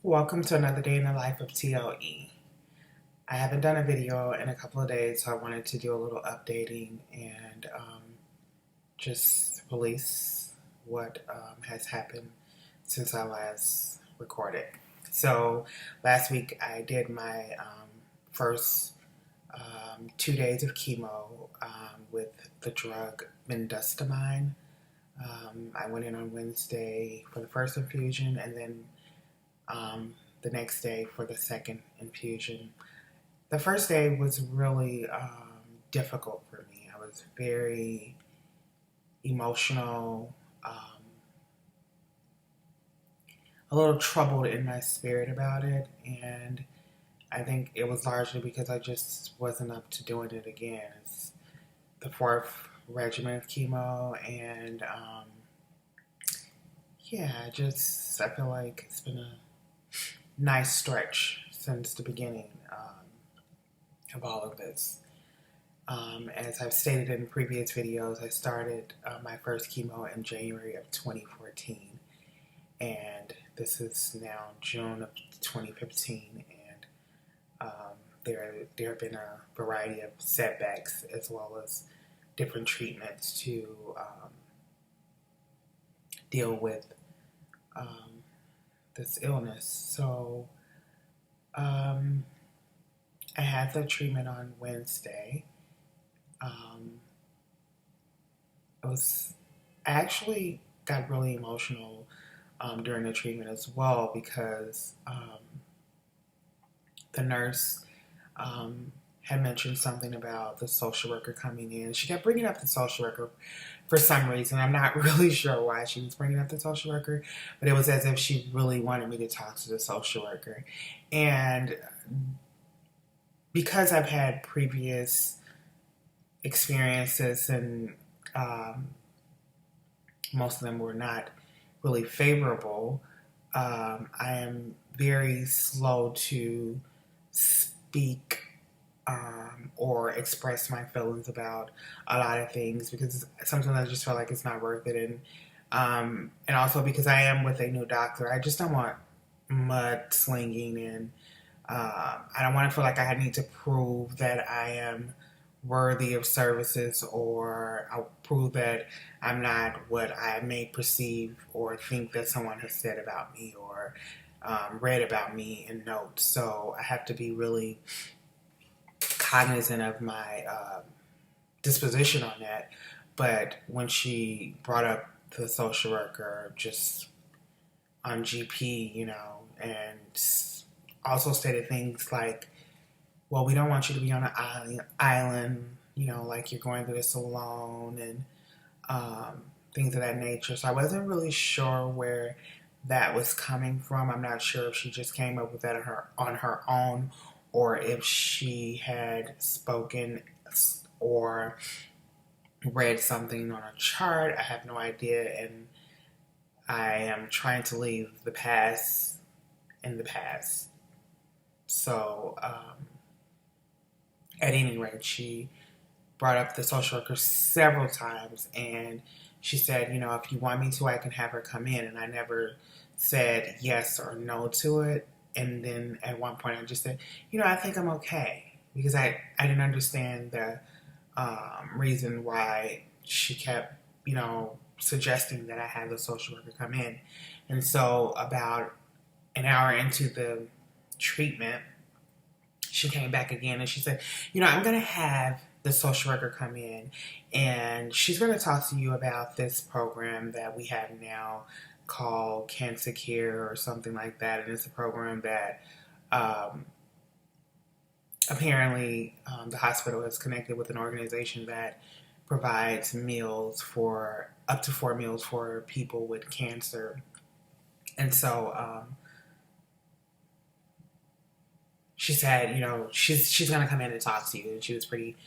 Welcome to another day in the life of TLE. I haven't done a video in a couple of days, so I wanted to do a little updating and just release what has happened since I last recorded. So last week I did my first 2 days of chemo with the drug Mendustamine. I went in on Wednesday for the first infusion and then the next day for the second infusion. The first day was really difficult for me. I was very emotional, a little troubled in my spirit about it, and I think it was largely because I just wasn't up to doing it again. It's the fourth regimen of chemo, and I feel like it's been a nice stretch since the beginning of all of this. As I've stated in previous videos, I started my first chemo in January of 2014, and this is now June of 2015, and there have been a variety of setbacks as well as different treatments to deal with this illness. So I had the treatment on Wednesday. I actually got really emotional during the treatment as well because the nurse had mentioned something about the social worker coming in. She kept bringing up the social worker for some reason. I'm not really sure why she was bringing up the social worker, but it was as if she really wanted me to talk to the social worker. And because I've had previous experiences and most of them were not really favorable, I am very slow to speak or express my feelings about a lot of things because sometimes I just feel like it's not worth it, and also because I am with a new doctor, I just don't want mudslinging, and I don't want to feel like I need to prove that I am worthy of services, or I'll prove that I'm not what I may perceive or think that someone has said about me or read about me in notes. So I have to be really cognizant of my disposition on that. But when she brought up the social worker just on GP, and also stated things like, well, we don't want you to be on an island, like you're going through this alone, and things of that nature. So I wasn't really sure where that was coming from. I'm not sure if she just came up with that on her own, or if she had spoken or read something on a chart. I have no idea, and I am trying to leave the past in the past. So, at any rate, she brought up the social worker several times, and she said, if you want me to, I can have her come in. And I never said yes or no to it. And then at one point I just said, I think I'm okay, because I didn't understand the reason why she kept, suggesting that I have the social worker come in. And so about an hour into the treatment, she came back again and she said, I'm going to have the social worker come in and she's going to talk to you about this program that we have now called Cancer Care or something like that. And it's a program that apparently the hospital is connected with an organization that provides meals for up to 4 meals for people with cancer. And so she said, she's going to come in and talk to you. And she was pretty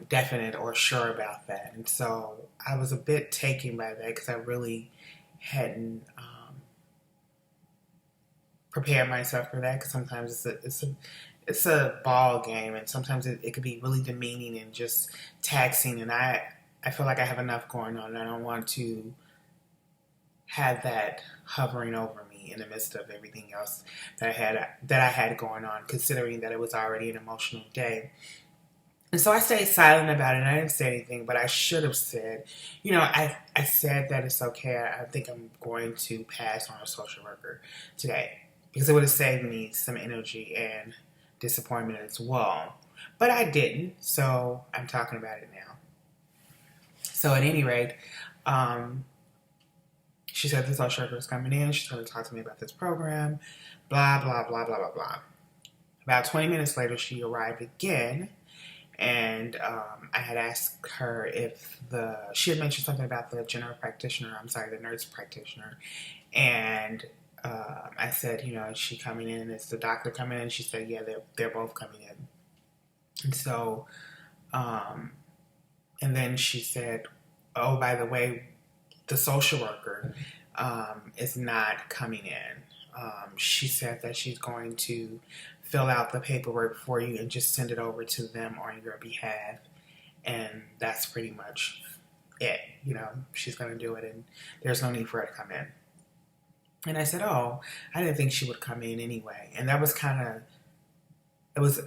definite or sure about that. And so I was a bit taken by that because I really hadn't prepared myself for that, because sometimes it's a ball game, and sometimes it could be really demeaning and just taxing, and I feel like I have enough going on, and I don't want to have that hovering over me. me in the midst of everything else that I had going on, considering that it was already an emotional day. And so I stayed silent about it, and I didn't say anything, but I should have said, I said that it's okay. I think I'm going to pass on a social worker today because it would have saved me some energy and disappointment as well. But I didn't, so I'm talking about it now. So at any rate, um, she said the social worker was coming in. She's going to talk to me about this program, blah, blah, blah, blah, blah, blah. About 20 minutes later, she arrived again. And I had asked her if she had mentioned something about the the nurse practitioner. And I said, is she coming in? Is the doctor coming in? She said, yeah, they're both coming in. And so, and then she said, oh, by the way, the social worker is not coming in. She said that she's going to fill out the paperwork for you and just send it over to them on your behalf. And that's pretty much it. She's going to do it, and there's no need for her to come in. And I said, oh, I didn't think she would come in anyway. And that was it was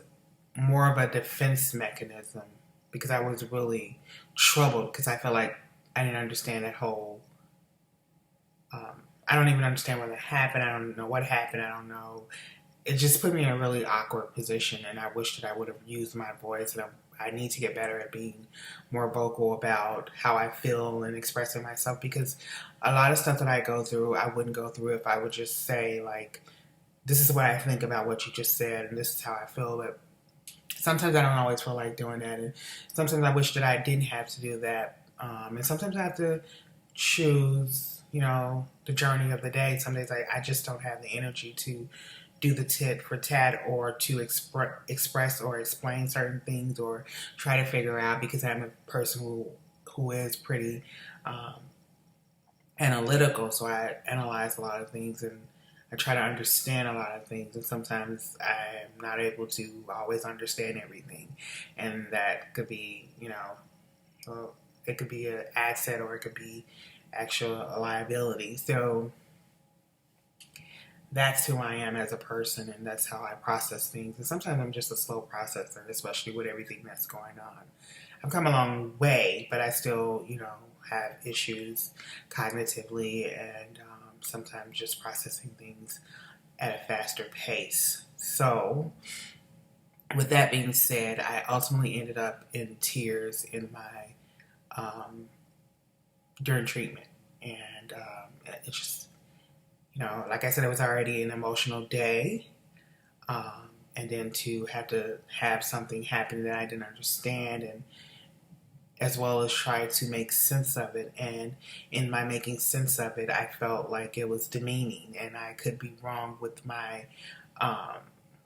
more of a defense mechanism because I was really troubled because I felt like I didn't understand that whole I don't even understand what happened. I don't know what happened. I don't know. It just put me in a really awkward position, and I wish that I would have used my voice. And I need to get better at being more vocal about how I feel and expressing myself, because a lot of stuff that I go through, I wouldn't go through if I would just say, like, this is what I think about what you just said, and this is how I feel. But sometimes I don't always feel like doing that, and sometimes I wish that I didn't have to do that. And sometimes I have to choose, the journey of the day. Some days I just don't have the energy to do the tit for tat or to express or explain certain things or try to figure out, because I'm a person who is pretty analytical. So I analyze a lot of things and I try to understand a lot of things. And sometimes I'm not able to always understand everything. And that could be, well, it could be an asset or it could be actual liability. So that's who I am as a person, and that's how I process things. And sometimes I'm just a slow processor, especially with everything that's going on. I've come a long way, but I still, have issues cognitively and sometimes just processing things at a faster pace. So, with that being said, I ultimately ended up in tears in my during treatment, and it just, like I said, it was already an emotional day, and then to have something happen that I didn't understand, and as well as try to make sense of it. And in my making sense of it, I felt like it was demeaning, and I could be wrong with my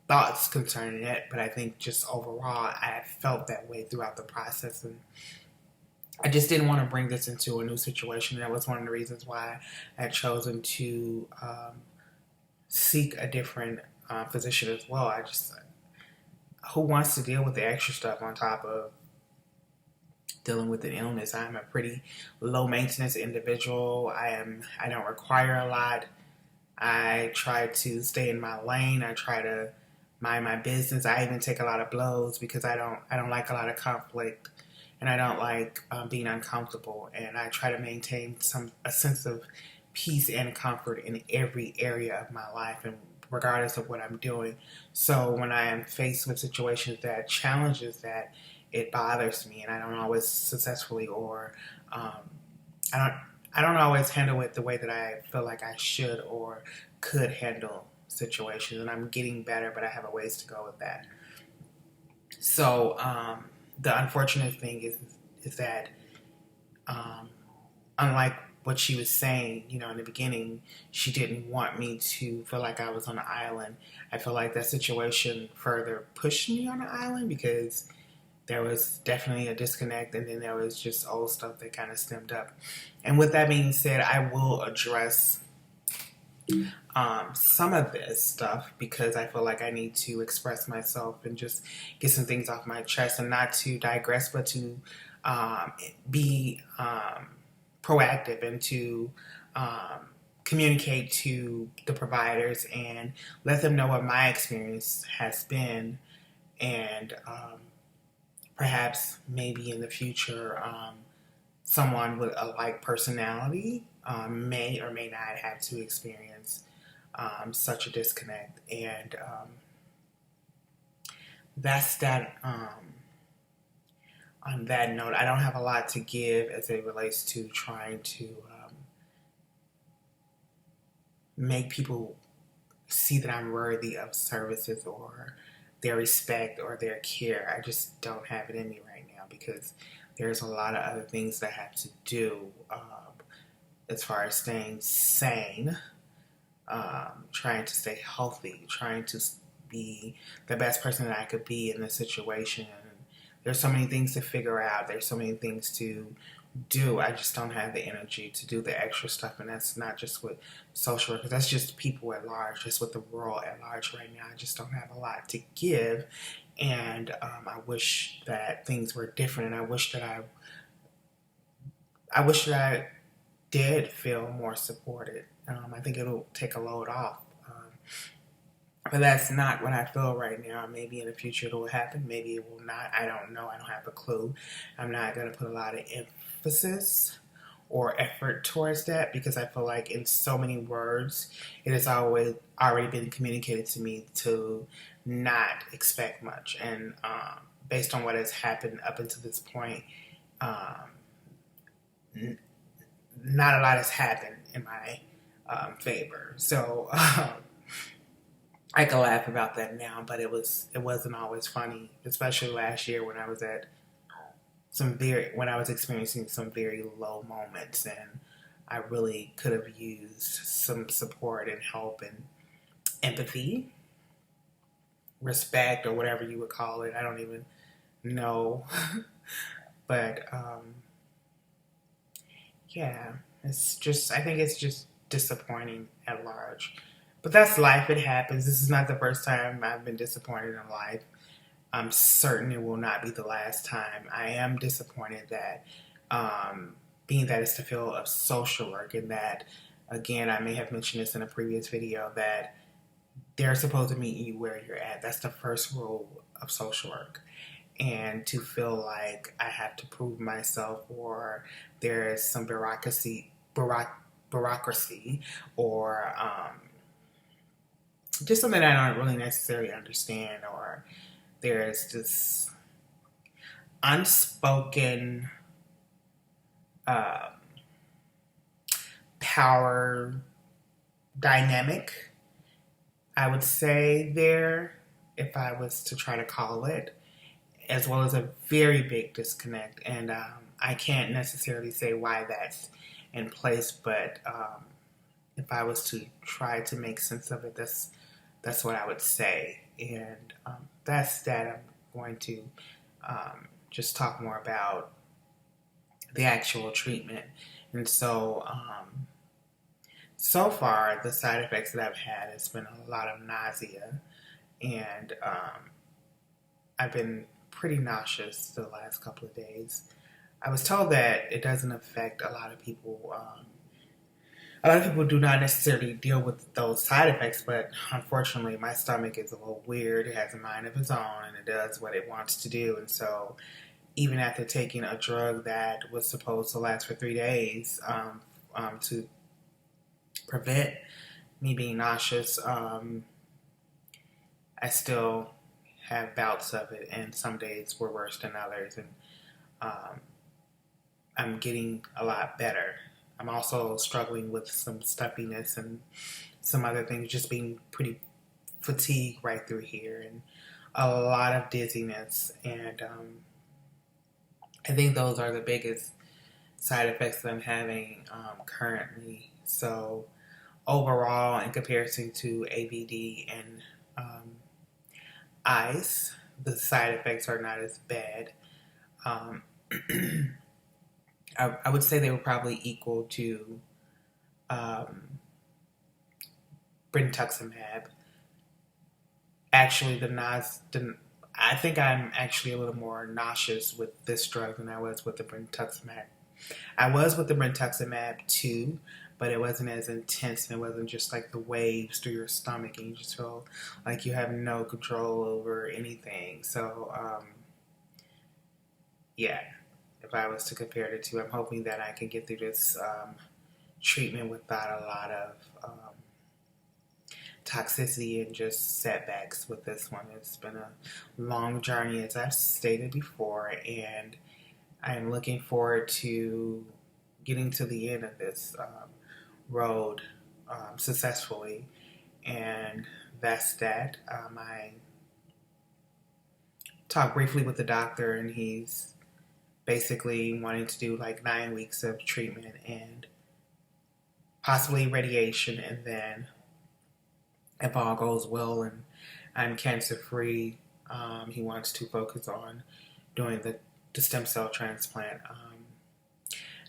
thoughts concerning it, but I think just overall, I felt that way throughout the process, and I just didn't want to bring this into a new situation. That was one of the reasons why I had chosen to seek a different physician as well. Who wants to deal with the extra stuff on top of dealing with an illness? I'm a pretty low maintenance individual. I don't require a lot. I try to stay in my lane. I try to mind my business. I even take a lot of blows because I don't like a lot of conflict. And I don't like being uncomfortable, and I try to maintain a sense of peace and comfort in every area of my life, and regardless of what I'm doing. So when I am faced with situations that challenges that, it bothers me, and I don't always successfully, or I don't always handle it the way that I feel like I should or could handle situations. And I'm getting better, but I have a ways to go with that. So the unfortunate thing is that unlike what she was saying, in the beginning, she didn't want me to feel like I was on an island. I feel like that situation further pushed me on an island because there was definitely a disconnect, and then there was just old stuff that kind of stemmed up. And with that being said, I will address some of this stuff because I feel like I need to express myself and just get some things off my chest, and not to digress, but to be proactive and to communicate to the providers and let them know what my experience has been, and perhaps maybe in the future, someone with a like personality may or may not have to experience such a disconnect. And that's that. On that note, I don't have a lot to give as it relates to trying to make people see that I'm worthy of services or their respect or their care. I just don't have it in me right now because there's a lot of other things that I have to do as far as staying sane, trying to stay healthy, trying to be the best person that I could be in this situation. There's so many things to figure out. There's so many things to do. I just don't have the energy to do the extra stuff, and that's not just with social workers. That's just people at large, just with the world at large right now. I just don't have a lot to give, and I wish that things were different, and I wish that I did feel more supported. I think it'll take a load off. But that's not what I feel right now. Maybe in the future it will happen. Maybe it will not. I don't know. I don't have a clue. I'm not going to put a lot of emphasis or effort towards that because I feel like in so many words it has always already been communicated to me to not expect much. And based on what has happened up until this point, not a lot has happened in my favor. So I can laugh about that now, but it wasn't always funny, especially last year when I was experiencing some very low moments, and I really could have used some support and help and empathy, respect, or whatever you would call it. I don't even know, but yeah, I think it's just disappointing at large. But that's life. It happens. This is not the first time I've been disappointed in life. I'm certain it will not be the last time. I am disappointed that, being that it's the field of social work, and that, again, I may have mentioned this in a previous video, that they're supposed to meet you where you're at. That's the first rule of social work. And to feel like I have to prove myself, or there is some bureaucracy, or just something that I don't really necessarily understand, or there's this unspoken power dynamic, I would say, there, if I was to try to call it, as well as a very big disconnect. And I can't necessarily say why that's in place, but if I was to try to make sense of it, that's what I would say. And that's that. I'm going to just talk more about the actual treatment. And so, so far, the side effects that I've had has been a lot of nausea, and I've been pretty nauseous the last couple of days. I was told that it doesn't affect a lot of people. A lot of people do not necessarily deal with those side effects, but unfortunately my stomach is a little weird. It has a mind of its own, and it does what it wants to do. And so even after taking a drug that was supposed to last for 3 days to prevent me being nauseous, I still have bouts of it, and some days were worse than others. And I'm getting a lot better. I'm also struggling with some stuffiness and some other things, just being pretty fatigued right through here, and a lot of dizziness. And I think those are the biggest side effects that I'm having currently. So overall, in comparison to ABD and ice, the side effects are not as bad. I would say they were probably equal to brentuximab. Actually, I think I'm actually a little more nauseous with this drug than I was with the brentuximab. I was with the brentuximab too, but it wasn't as intense, and it wasn't just like the waves through your stomach and you just feel like you have no control over anything. So yeah, if I was to compare the two, I'm hoping that I can get through this treatment without a lot of toxicity and just setbacks with this one. It's been a long journey, as I've stated before, and I'm looking forward to getting to the end of this road successfully. And that's that. I talked briefly with the doctor, and he's basically wanting to do like 9 weeks of treatment and possibly radiation, and then if all goes well and I'm cancer free, he wants to focus on doing the stem cell transplant.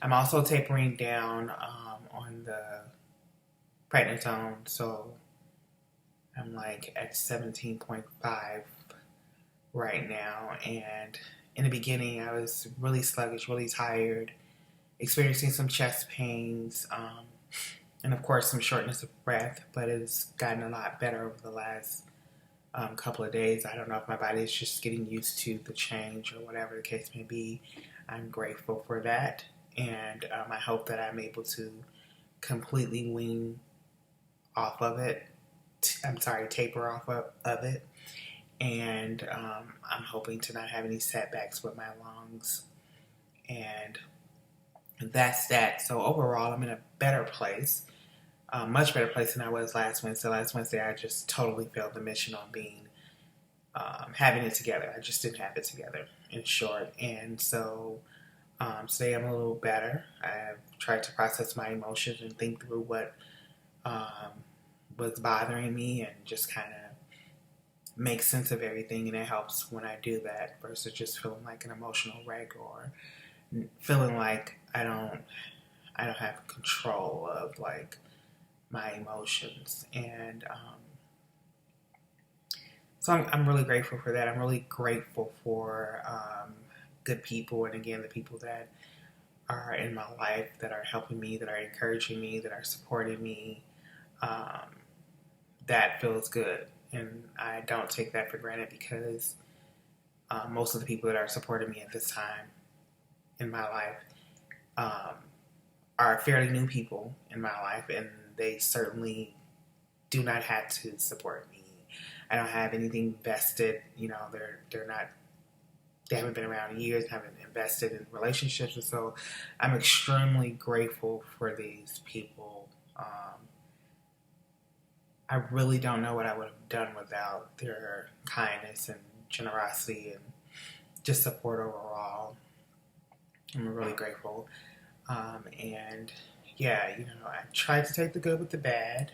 I'm also tapering down on the prednisone, so I'm like at 17.5 right now. And in the beginning, I was really sluggish, really tired, experiencing some chest pains, and of course some shortness of breath, but it's gotten a lot better over the last couple of days. I don't know if my body is just getting used to the change or whatever the case may be. I'm grateful for that, and I hope that I'm able to completely wean off of it. Taper off of it, and I'm hoping to not have any setbacks with my lungs, and that's that. So overall, I'm in a better place. Much better place than I was last Wednesday. Last Wednesday, I just totally failed the mission on being having it together. I just didn't have it together, in short. And so today I'm a little better. I've tried to process my emotions and think through what was bothering me, and just kind of make sense of everything. And it helps when I do that versus just feeling like an emotional wreck, or feeling like I don't have control of like my emotions. And so I'm really grateful for that. I'm really grateful for good people, and again, the people that are in my life, that are helping me, that are encouraging me, that are supporting me. That feels good, and I don't take that for granted, because most of the people that are supporting me at this time in my life are fairly new people in my life, and they certainly do not have to support me. I don't have anything vested. They're not. They haven't been around years, haven't invested in relationships, and so I'm extremely grateful for these people. I really don't know what I would have done without their kindness and generosity and just support overall. I'm really grateful. And yeah, I try to take the good with the bad.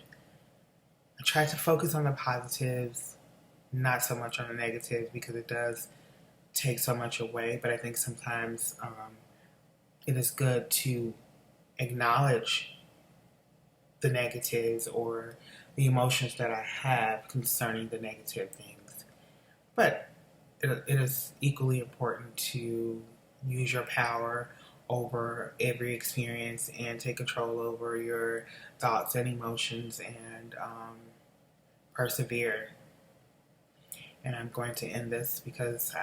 I try to focus on the positives, not so much on the negatives, because it does take so much away. But I think sometimes it is good to acknowledge the negatives or the emotions that I have concerning the negative things. But it is equally important to use your power over every experience and take control over your thoughts and emotions, and persevere. And I'm going to end this because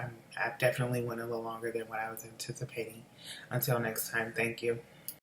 I've definitely went a little longer than what I was anticipating. Until next time, thank you.